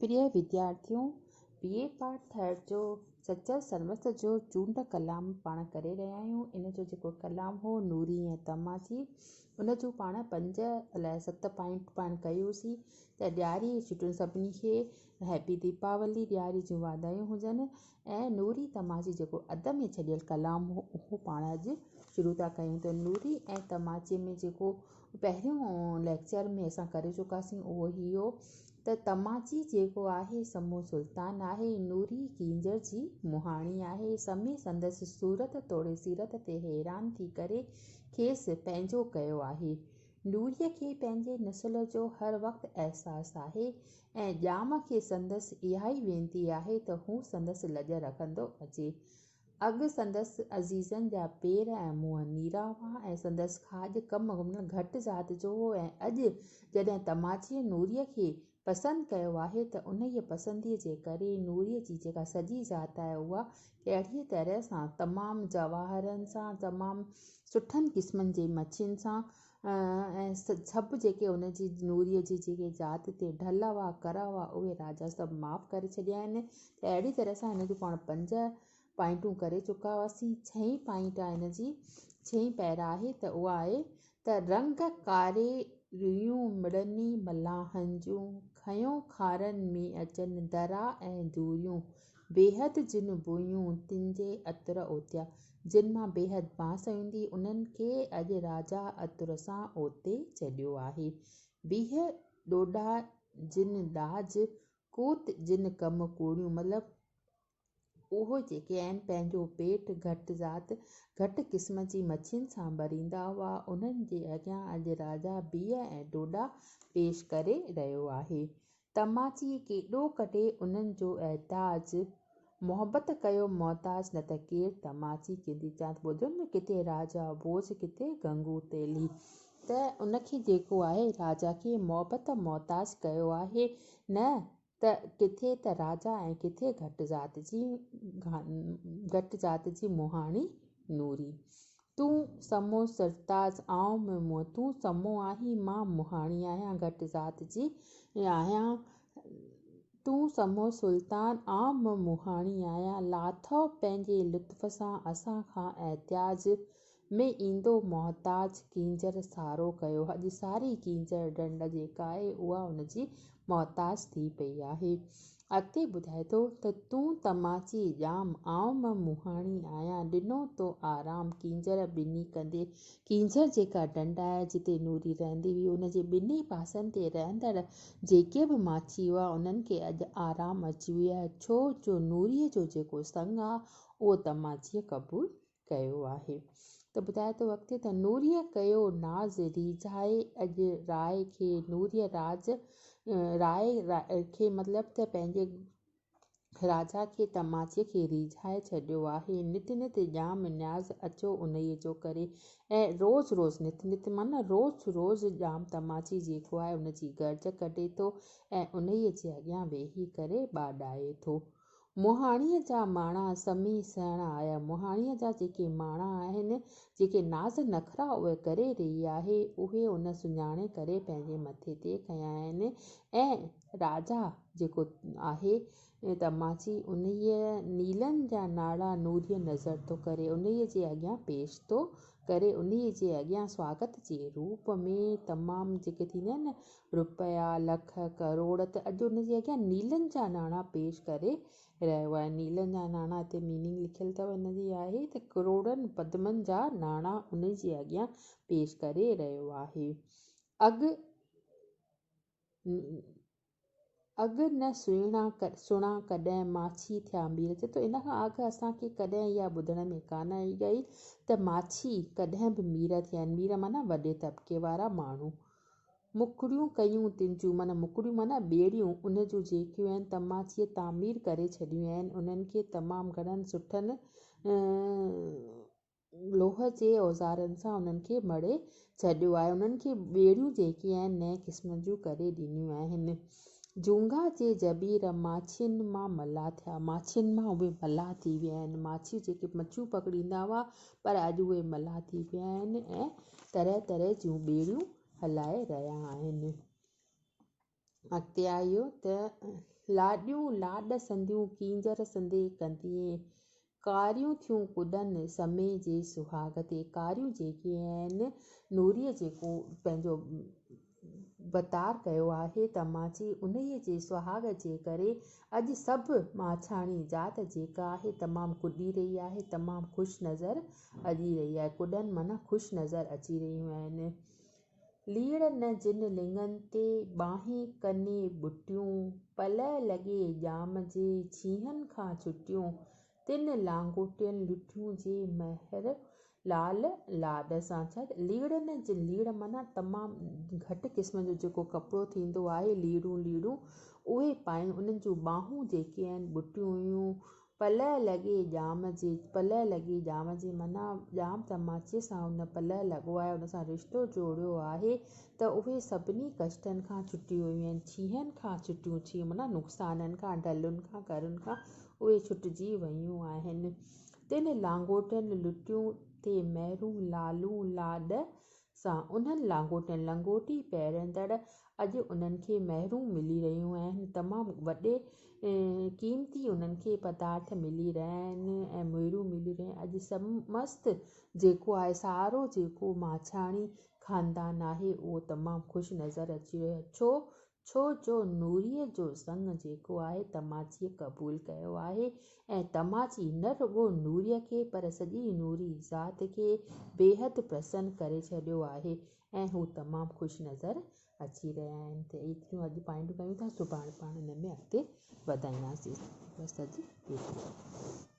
प्रिय विद्यार्थियों, BA part third जो सचल सर्वस्व जो चूंड कलाम पाण करे रहिया आहियूं। इन जो जेको कलाम हो नूरी ऐं तमाची, उन जो पाण 5 अलाए 7 पॉइंट पाण कयोसीं। त ॾियारी छुटियुनि सभिनी खे हैप्पी दीपावली, ॾियारी जूं वाधायूं हुजनि। ऐं नूरी तमाची जेको अध में छॾियल कलाम हो उहो पाण अॼु शुरू था कयूं। त नूरी ऐं तमाचे में जेको पहिरियों लेक्चर में असां करे चुकासीं उहो ई हो त तमाची जेको आहे समो सुल्तान आहे, नूरी कींजर जी मुहाणी आहे। समय संदसि सूरत तोड़े सीरत ते हैरान थी करे खेसि पंहिंजो कयो आहे। नूरीअ खे पंहिंजे नस्ल जो हर वक़्तु अहसासु आहे ऐं ॼाम खे संदसि इहा ई वेनती आहे त हू संदसि लॼ रखंदो अचे। अॻु संदसि अज़ीज़नि जा पेर ऐं मुंहं नीरा हुआ ऐं संदसि खाज कम घटि ज़ात जो हो। ऐं अॼु जॾहिं तमाचीअ नूरीअ खे पसंदि कयो आहे त उन ई पसंदीअ जे करे नूरीअ जी जेका सॼी ज़ात आहे उहा अहिड़ीअ तरह सां तमामु जवाहरनि सां, तमामु सुठनि क़िस्मनि जे मच्छियुनि सां ऐं सभु जेके उन जी नूरीअ जी जेके ज़ात ते ढल हुआ, कर हुआ, उहे राजा सभु माफ़ु करे छॾिया आहिनि। त अहिड़ी तरह सां हिन जूं पाण 5 पॉइंटूं करे चुका हुआसीं। 6 पॉइंट आहे हिन जी, 6 पैरा आहे त उहा आहे त रंग कारे रियूं मिड़नी मलाहनि जूं, खयों खारनि में अचनि दरा ऐं दूरियूं, बेहद जिन बुइयूं तिन जे अतर ओतिया। जिन मां बेहद बांस ईंदी उन्हनि खे अॼु राजा अतुर सां ओते छॾियो आहे। बीह ॾोॾा जिन ॾाज, कूत जिन कम कूड़ियूं, मतिलबु उहो जेके आहिनि पंहिंजो पेट घटि ज़ात, घटि क़िस्म जी मच्छियुनि सां भरींदा हुआ, उन्हनि जे अॻियां अॼु राजा बीह ऐं ॾोॾा पेश करे रहियो आहे। तमाची केॾो कढे उन्हनि जो एताज, मोहबत कयो मोहताज न त केरु तमाची कंदी। चां ॿुधो न, किथे राजा बोझ किथे गंगू तेली। त उनखे जेको आहे राजा खे मोहबत मोहताज कयो आहे, न त किथे त राजा ऐं किथे घटि ज़ात जी मुहाणी नूरी। तूं समो सरताज आऊं में तूं समो आहीं, मां मुहाणी आहियां घटि ज़ात जी आहियां। तूं समो सुल्तान आऊं में मुहाणी आहियां। लाथो पंहिंजे लुत्फ़ सां असां खां एतियाज में ईंदो मोहताज कींजर सारो कयो। अॼु सारी कींजर ॾंड जेका आहे उहा उनजी मोहताज थी पई आहे। अॻिते ॿुधाए थो त तूं तमाची ॼाम आऊं मां मुहाणी आहियां, ॾिनो तो आराम कींजर ॿिन्ही कंदे। कींजर जेका ॾंड आहे जिते नूरी रहंदी हुई, उनजे ॿिन्ही पासनि ते रहंदड़ जेके बि माछी हुआ उन्हनि खे अॼु आराम अची वियो आहे, छो जो नूरीअ जो जेको संग आहे उहो तमाचीअ क़बूल कयो आहे। त ॿुधाए थो अॻिते त नूरीअ कयो नाज़ रीझाए अॼु राय खे। नूरीअ राय खे मतिलबु त पंहिंजे राजा खे तमाचीअ खे रीझाए छॾियो आहे। नित नित ॼाम न्याज़ अचो उन्हीअ जो करे। ऐं रोज़ु रोज़ु नित माना रोज़ु रोज़ु ॼाम तमाची जेको आहे उनजी गर्ज कढे थो ऐं उन्हीअ जे अॻियां वेही करे ॿाॾाए थो। मुहाणीअ जा माणा समी सहण आया। मुहाणीअ जा जेके माणा आहिनि, जेके नाज़ नखरा उहे करे रही आहे, उहे उन सुञाणे करे पंहिंजे मथे ते खया आहिनि। ऐं राजा जेको आहे तमाची, उन्हीअ नीलनि जा नाड़ा नूरीअ नज़र थो करे, उन्हीअ जे अॻियां पेश थो करे, उन्हीअ जे अॻियां स्वागत जे रूप में तमामु जेके थींदा आहिनि न रुपया लख करोड़, त अॼु उनजे अॻियां नीलनि जा नाणा पेश करे रहियो आहे। नीलनि जा नाणा हिते मीनिंग लिखियलु अथव हिनजी आहे त करोड़नि पद्मनि जा नाणा उनजे अॻियां पेश करे रहियो आहे। अॻु न सुहिणा कॾहिं माछी थिया मीर। चए थो इन खां अॻु असांखे कॾहिं इहा ॿुधण में कान आई गई त माछी कॾहिं बि मीर थिया आहिनि। मीर माना वॾे तबिके वारा माण्हू। मुकड़ियूं कयूं तिंजूं, माना मुकड़ियूं माना ॿेड़ियूं, उन जूं जेकियूं आहिनि तमाचीअ तामीर करे छॾियूं आहिनि। उन्हनि खे तमामु घणनि सुठनि लोह जे औज़ारनि सां उन्हनि खे मड़े छॾियो आहे। उन्हनि खे ॿेड़ियूं जेके आहिनि नए क़िस्म जूं करे ॾिनियूं आहिनि। जूंगा जे जबीर माछियुनि मां मला थिया। माछियुनि मां उहे मला थी विया आहिनि। माछियूं जेके मच्छियूं पकड़ींदा हुआ पर अॼु उहे मला थी विया आहिनि ऐं तरह तरह जूं ॿेड़ियूं हलाए रहिया आहिनि। अॻिते आयो त लाॾियूं लाॾ संदियूं कींजर संदे कंदिए, कारियूं थियूं कुॾनि समय जे सुहाग ते। कारियूं जेके आहिनि नूरीअ जेको पंहिंजो बतार कयो आहे तमाची, उन्हीअ जे सुहाग जे करे अॼु सभु माछाणी ज़ात जेका आहे तमामु कुॾी रही आहे, तमामु ख़ुशि नज़र अची रही आहे। कुॾनि माना ख़ुशि नज़र अची रहियूं आहिनि। लीड़ न जिन लिङनि ते ॿाहीं कने बुटियूं, पल लॻे ॼाम जे छींहनि खां छुटियूं, तिन लांगोटियुनि लुठियूं जे महर लाल लाॾ सां। छा लीड़ न जिन, लीड़ माना तमामु घटि क़िस्म जो जेको कपिड़ो थींदो आहे, लीड़ूं उहे पाइनि। उन्हनि जूं ॿाहूं जेके आहिनि बुटियूं हुयूं। पल लॻे ॼाम जे, पल लॻे ॼाम जे माना ॼाम तमाचे सां उन पल लॻो आहे, उन सां रिश्तो जोड़ियो आहे, त उहे सभिनी कष्टनि खां छुटियूं हुयूं आहिनि। छींहनि खां छुटियूं, छींहं माना नुक़साननि खां, ढलुनि खां, करुनि खां उहे छुटिजी वियूं आहिनि। तिन लांगोटियुनि लुटियूं ते महरूं लालूं लाॾ सां। उन्हनि लांगोटियुनि, लंगोटी पहिरंदड़ अॼु उन्हनि खे महरूं मिली रहियूं आहिनि, तमामु वॾे क़ीमती उन्हनि खे पदार्थ मिली रहिया आहिनि ऐं महरूं मिली रहिया आहिनि। अॼु समस्त जेको आहे सारो जेको माछाणी ख़ानदान आहे उहो तमामु ख़ुशि नज़र अची रहियो आहे। छो जो नूरीअ जो संग जेको आहे तमाचीअ क़बूलु कयो आहे, ऐं तमाची न रुॻो नूरीअ खे पर सॼी नूरी ज़ात खे बेहदि प्रसन्न करे छॾियो आहे ऐं हू तमामु ख़ुशि नज़र अची रहिया आहिनि। त एतिरियूं अॼु पॉइंटूं कयूं था, सुभाणे पाण हिन में अॻिते वधाईंदासीं। बसि अॼु एतिरो।